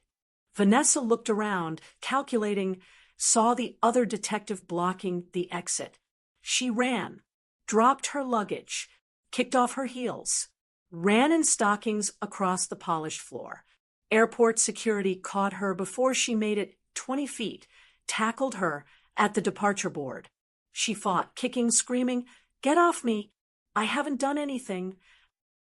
Vanessa looked around, calculating, saw the other detective blocking the exit. She ran, dropped her luggage, kicked off her heels, ran in stockings across the polished floor. Airport security caught her before she made it 20 feet, tackled her at the departure board. She fought, kicking, screaming, "Get off me! I haven't done anything."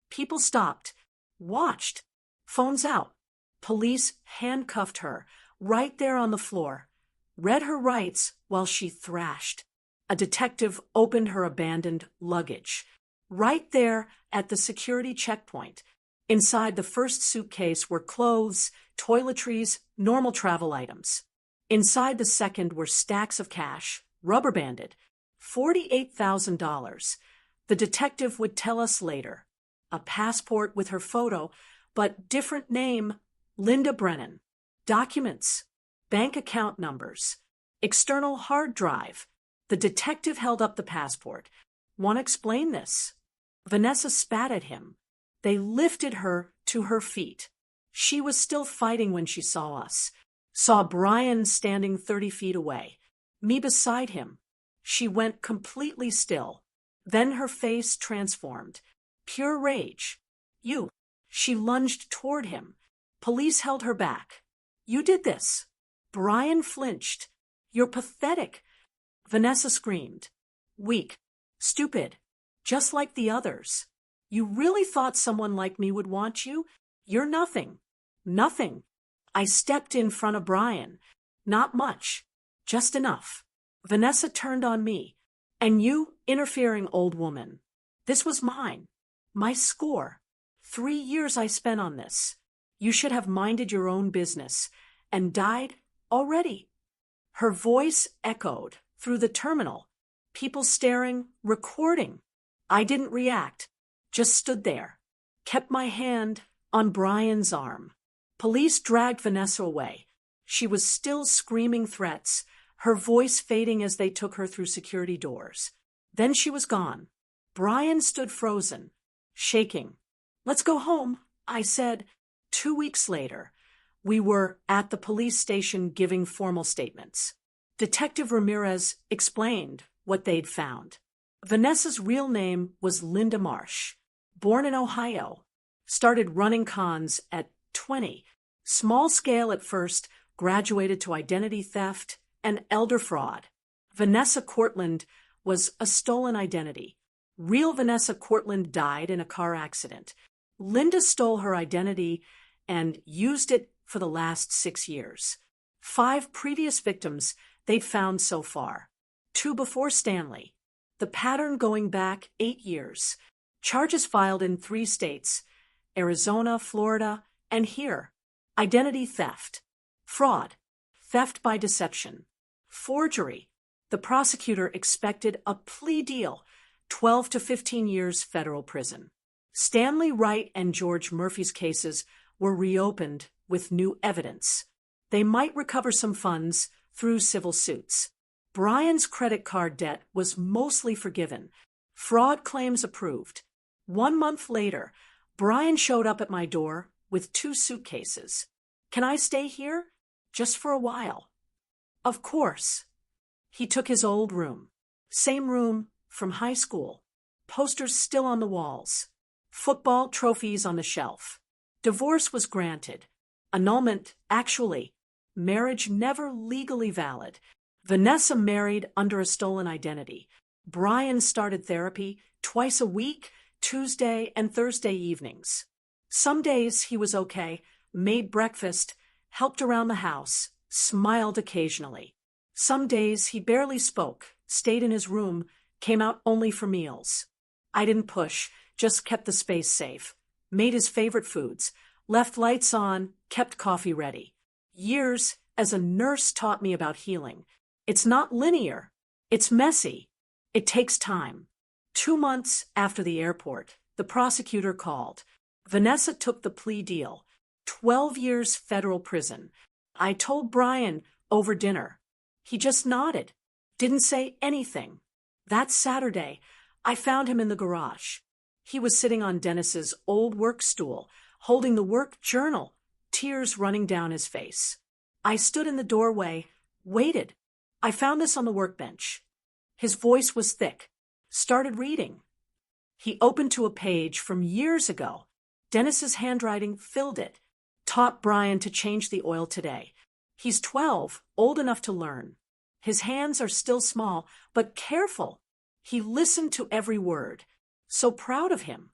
People stopped, watched, phones out. Police handcuffed her right there on the floor, read her rights while she thrashed. A detective opened her abandoned luggage. Right there at the security checkpoint, inside the first suitcase were clothes, toiletries, normal travel items. Inside the second were stacks of cash, rubber banded, $48,000. The detective would tell us later. A passport with her photo, but different name, Linda Brennan. Documents, bank account numbers, external hard drive. The detective held up the passport. "Want to explain this?" Vanessa spat at him. They lifted her to her feet. She was still fighting when she saw us. Saw Brian standing 30 feet away. Me beside him. She went completely still. Then her face transformed. Pure rage. "You." She lunged toward him. Police held her back. "You did this." Brian flinched. "You're pathetic." Vanessa screamed. "Weak. Stupid. Just like the others. You really thought someone like me would want you? You're nothing. Nothing." I stepped in front of Brian. Not much. Just enough. Vanessa turned on me. "And you, interfering old woman. This was mine. My score. 3 years I spent on this. You should have minded your own business and died already." Her voice echoed through the terminal. People staring, recording. I didn't react. Just stood there. Kept my hand on Brian's arm. Police dragged Vanessa away. She was still screaming threats, her voice fading as they took her through security doors. Then she was gone. Brian stood frozen, shaking. "Let's go home," I said. 2 weeks later, We were at the police station giving formal statements. Detective Ramirez explained what they'd found. Vanessa's real name was Linda Marsh. Born in Ohio. Started running cons at 20. Small scale at first, graduated to identity theft and elder fraud. Vanessa Cortland was a stolen identity. Real Vanessa Cortland died in a car accident. Linda stole her identity and used it for the last 6 years. 5 previous victims they'd found so far. 2 before Stanley. The pattern going back 8 years. Charges filed in 3 states, Arizona, Florida, and here. Identity theft. Fraud. Theft by deception. Forgery. The prosecutor expected a plea deal, 12 to 15 years federal prison. Stanley Wright and George Murphy's cases were reopened with new evidence. They might recover some funds through civil suits. Brian's credit card debt was mostly forgiven. Fraud claims approved. 1 month later, Brian showed up at my door with 2 suitcases. Can I stay here? Just for a while. Of course. He took his old room. Same room from high school. Posters still on the walls. Football trophies on the shelf. Divorce was granted. Annulment, actually. Marriage never legally valid. Vanessa married under a stolen identity. Brian started therapy twice a week, Tuesday and Thursday evenings. Some days he was okay, made breakfast, helped around the house, smiled occasionally. Some days he barely spoke, stayed in his room, came out only for meals. I didn't push, just kept the space safe, made his favorite foods, left lights on, kept coffee ready. Years as a nurse taught me about healing. It's not linear. It's messy. It takes time. 2 months after the airport, the prosecutor called. Vanessa took the plea deal. 12 years federal prison. I told Brian over dinner. He just nodded. Didn't say anything. That Saturday, I found him in the garage. He was sitting on Dennis's old work stool, holding the work journal, tears running down his face. I stood in the doorway, waited. I found this on the workbench. His voice was thick. Started reading. He opened to a page from years ago. Dennis's handwriting filled it. Taught Brian to change the oil today. He's 12, old enough to learn. His hands are still small, but careful. He listened to every word. So proud of him.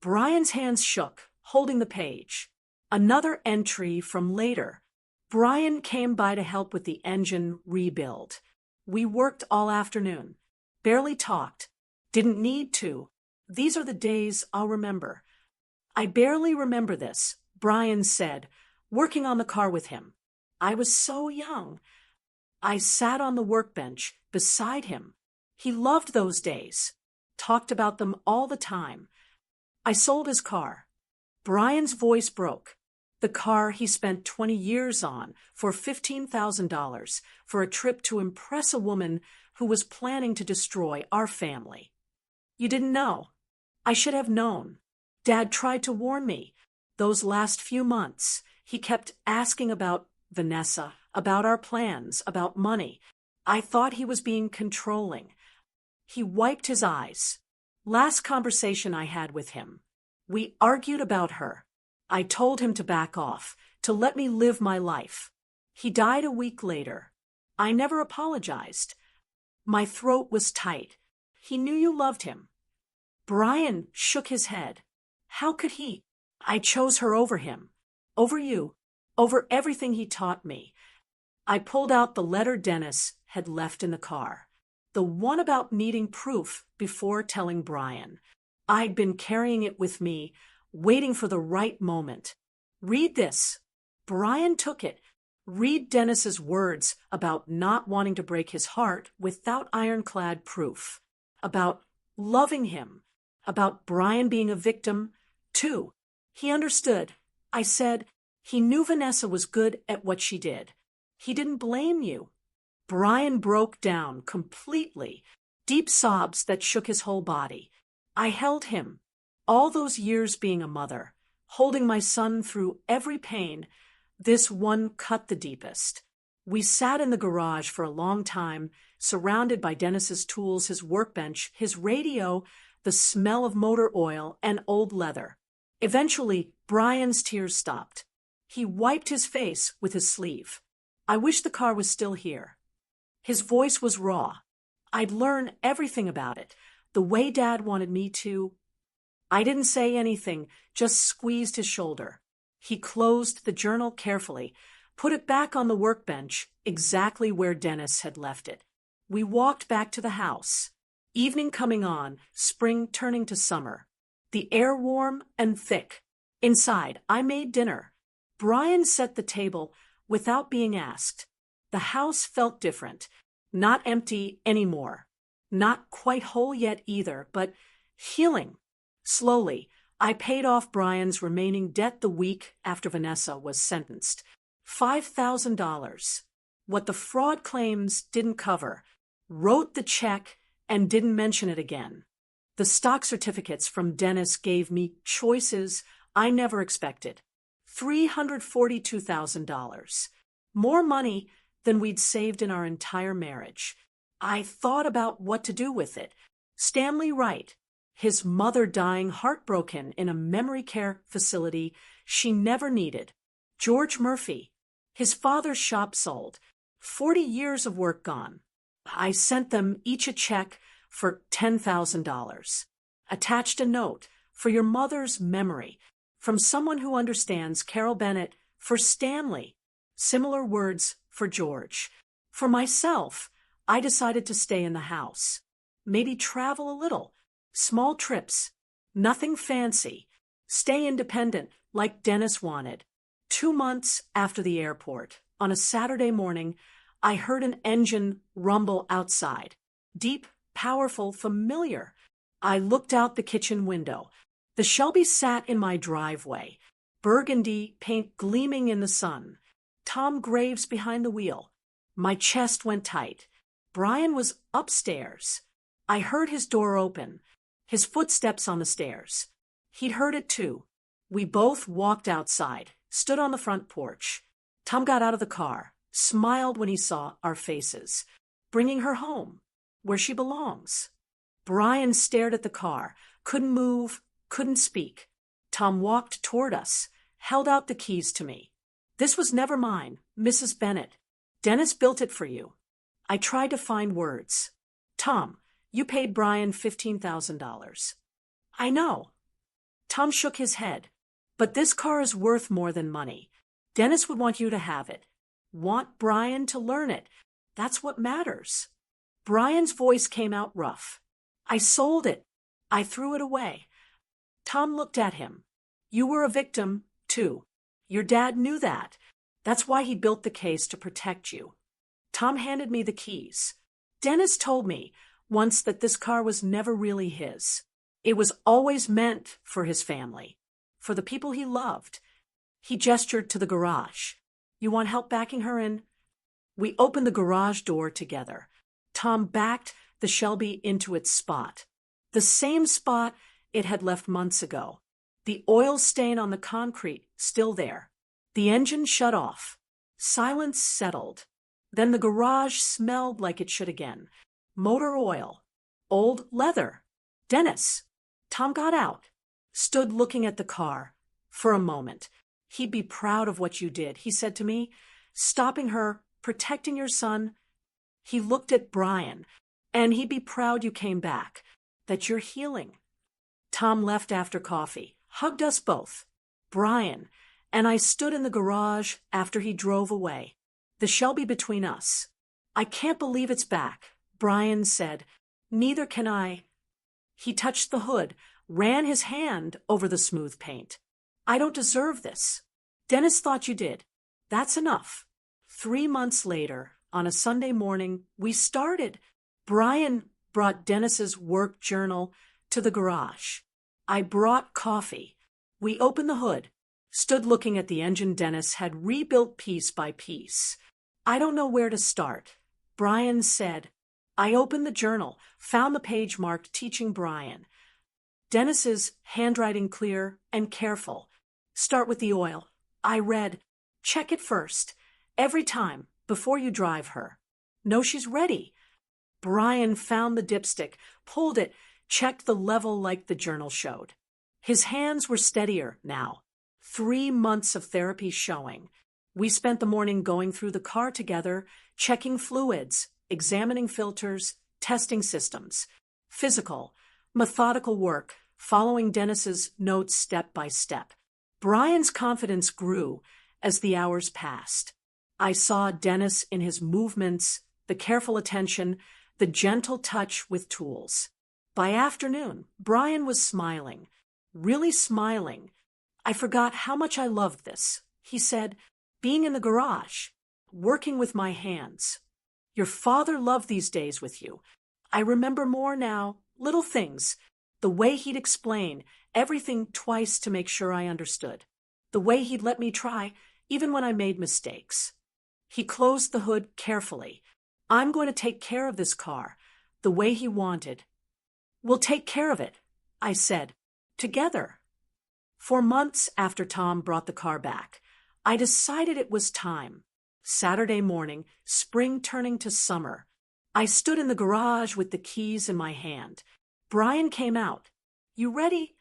Brian's hands shook, holding the page. Another entry from later. Brian came by to help with the engine rebuild. We worked all afternoon. Barely talked. Didn't need to. These are the days I'll remember. I barely remember this, Brian said, working on the car with him. I was so young. I sat on the workbench beside him. He loved those days. Talked about them all the time. I sold his car. Brian's voice broke. The car he spent 20 years on for $15,000 for a trip to impress a woman who was planning to destroy our family. You didn't know. I should have known. Dad tried to warn me. Those last few months, he kept asking about Vanessa, about our plans, about money. I thought he was being controlling. He wiped his eyes. Last conversation I had with him. We argued about her. I told him to back off, to let me live my life. He died a week later. I never apologized. My throat was tight. He knew you loved him. Brian shook his head. How could he? I chose her over him, over you, over everything he taught me. I pulled out the letter Dennis had left in the car, the one about needing proof before telling Brian. I'd been carrying it with me, waiting for the right moment. Read this. Brian took it. Read Dennis's words about not wanting to break his heart without ironclad proof, about loving him, about Brian being a victim, too. He understood. I said, he knew Vanessa was good at what she did. He didn't blame you. Brian broke down completely, deep sobs that shook his whole body. I held him. All those years being a mother, holding my son through every pain, This one cut the deepest. We sat in the garage for a long time, surrounded by Dennis's tools, his workbench, his radio, the smell of motor oil, and old leather. Eventually, Brian's tears stopped. He wiped his face with his sleeve. I wish the car was still here. His voice was raw. I'd learn everything about it, the way Dad wanted me to. I didn't say anything, just squeezed his shoulder. He closed the journal carefully, put it back on the workbench, exactly where Dennis had left it. We walked back to the house. Evening coming on, spring turning to summer. The air warm and thick. Inside, I made dinner. Brian set the table without being asked. The house felt different, not empty anymore. Not quite whole yet either, but healing. Slowly, I paid off Brian's remaining debt the week after Vanessa was sentenced. $5,000. What the fraud claims didn't cover. Wrote the check and didn't mention it again. The stock certificates from Dennis gave me choices I never expected. $342,000. More money than we'd saved in our entire marriage. I thought about what to do with it. Stanley Wright, his mother dying heartbroken in a memory care facility she never needed. George Murphy, his father's shop sold. 40 years of work gone. I sent them each a check for $10,000. Attached a note for your mother's memory from someone who understands, Carol Bennett, for Stanley. Similar words for George. For myself, I decided to stay in the house. Maybe travel a little. Small trips. Nothing fancy. Stay independent like Dennis wanted. 2 months after the airport, on a Saturday morning, I heard an engine rumble outside. Deep, powerful, familiar. I looked out the kitchen window. The Shelby sat in my driveway. Burgundy paint gleaming in the sun. Tom Graves behind the wheel. My chest went tight. Brian was upstairs. I heard his door open. His footsteps on the stairs. He'd heard it too. We both walked outside, stood on the front porch. Tom got out of the car, smiled when he saw our faces, bringing her home, where she belongs. Brian stared at the car, couldn't move, couldn't speak. Tom walked toward us, held out the keys to me. This was never mine, Mrs. Bennett. Dennis built it for you. I tried to find words. Tom, you paid Brian $15,000. I know. Tom shook his head. But this car is worth more than money. Dennis would want you to have it. Want Brian to learn it. That's what matters. Brian's voice came out rough. I sold it. I threw it away. Tom looked at him. You were a victim, too. Your dad knew that. That's why he built the case to protect you. Tom handed me the keys. Dennis told me once that this car was never really his. It was always meant for his family, for the people he loved. He gestured to the garage. You want help backing her in? We opened the garage door together. Tom backed the Shelby into its spot. The same spot it had left months ago. The oil stain on the concrete still there. The engine shut off. Silence settled. Then the garage smelled like it should again. Motor oil. Old leather. Dennis. Tom got out. Stood looking at the car. For a moment. He'd be proud of what you did, he said to me. Stopping her, protecting your son. He looked at Brian. And he'd be proud you came back. That you're healing. Tom left after coffee. Hugged us both. Brian. And I stood in the garage after he drove away. The Shelby between us. I can't believe it's back, Brian said. Neither can I. He touched the hood, ran his hand over the smooth paint. I don't deserve this. Dennis thought you did. That's enough. 3 months later, on a Sunday morning, we started. Brian brought Dennis's work journal to the garage. I brought coffee. We opened the hood, stood looking at the engine Dennis had rebuilt piece by piece. I don't know where to start. Brian said. I opened the journal, found the page marked Teaching Brian. Dennis's handwriting clear and careful. Start with the oil. I read, Check it first. Every time, before you drive her. Know she's ready. Brian found the dipstick, pulled it, checked the level like the journal showed. His hands were steadier now. 3 months of therapy showing. We spent the morning going through the car together, checking fluids, examining filters, testing systems. Physical, methodical work, following Dennis's notes step by step. Brian's confidence grew as the hours passed. I saw Dennis in his movements, the careful attention, the gentle touch with tools. By afternoon, Brian was smiling, really smiling. I forgot how much I loved this. He said, being in the garage, working with my hands. Your father loved these days with you. I remember more now, little things, the way he'd explain everything twice to make sure I understood, the way he'd let me try even when I made mistakes. He closed the hood carefully. I'm going to take care of this car, the way he wanted. We'll take care of it, I said, together. For months after Tom brought the car back, I decided it was time. Saturday morning, spring turning to summer. I stood in the garage with the keys in my hand. Brian came out. You ready?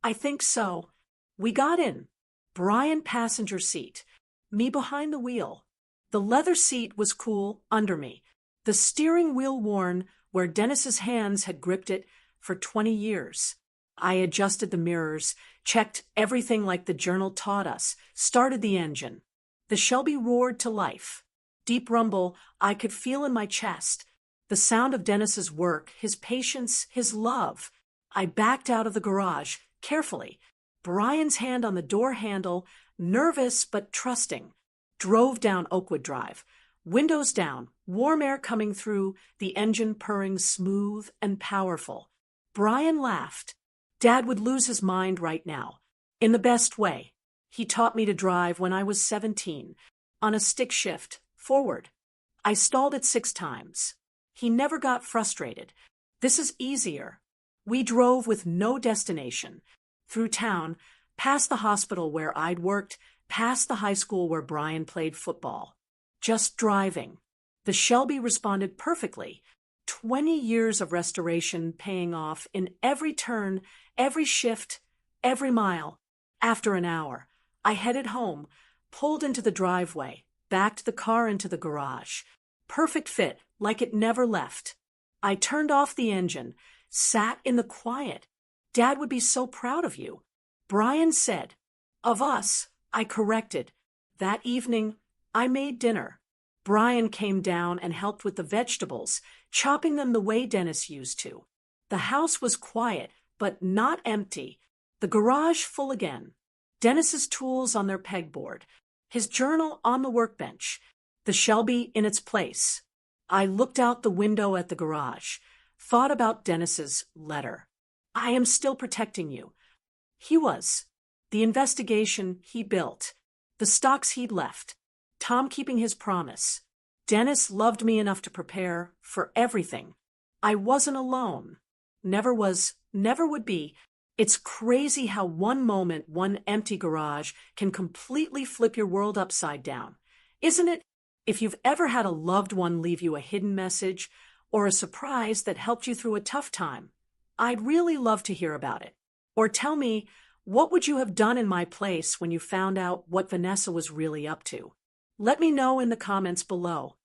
I think so. We got in. Brian passenger seat. Me behind the wheel. The leather seat was cool under me. The steering wheel worn where Dennis's hands had gripped it for 20 years. I adjusted the mirrors, checked everything like the journal taught us, started the engine. The Shelby roared to life. Deep rumble I could feel in my chest. The sound of Dennis's work, his patience, his love. I backed out of the garage, carefully. Brian's hand on the door handle, nervous but trusting. Drove down Oakwood Drive. Windows down, warm air coming through, the engine purring smooth and powerful. Brian laughed. Dad would lose his mind right now. In the best way. He taught me to drive when I was 17, on a stick shift, forward. I stalled it 6 times. He never got frustrated. This is easier. We drove with no destination. Through town, past the hospital where I'd worked, past the high school where Brian played football. Just driving. The Shelby responded perfectly. 20 years of restoration paying off in every turn, every shift, every mile. After an hour, I headed home, pulled into the driveway, backed the car into the garage. Perfect fit, like it never left. I turned off the engine, sat in the quiet. Dad would be so proud of you. Brian said. Of us, I corrected. That evening, I made dinner. Brian came down and helped with the vegetables, chopping them the way Dennis used to. The house was quiet, but not empty. The garage full again. Dennis's tools on their pegboard. His journal on the workbench. The Shelby in its place. I looked out the window at the garage. Thought about Dennis's letter. I am still protecting you. He was. The investigation he built. The stocks he'd left. Tom keeping his promise. Dennis loved me enough to prepare for everything. I wasn't alone. Never was, never would be. It's crazy how one moment, one empty garage, can completely flip your world upside down. Isn't it? If you've ever had a loved one leave you a hidden message or a surprise that helped you through a tough time, I'd really love to hear about it. Or tell me, what would you have done in my place when you found out what Vanessa was really up to? Let me know in the comments below.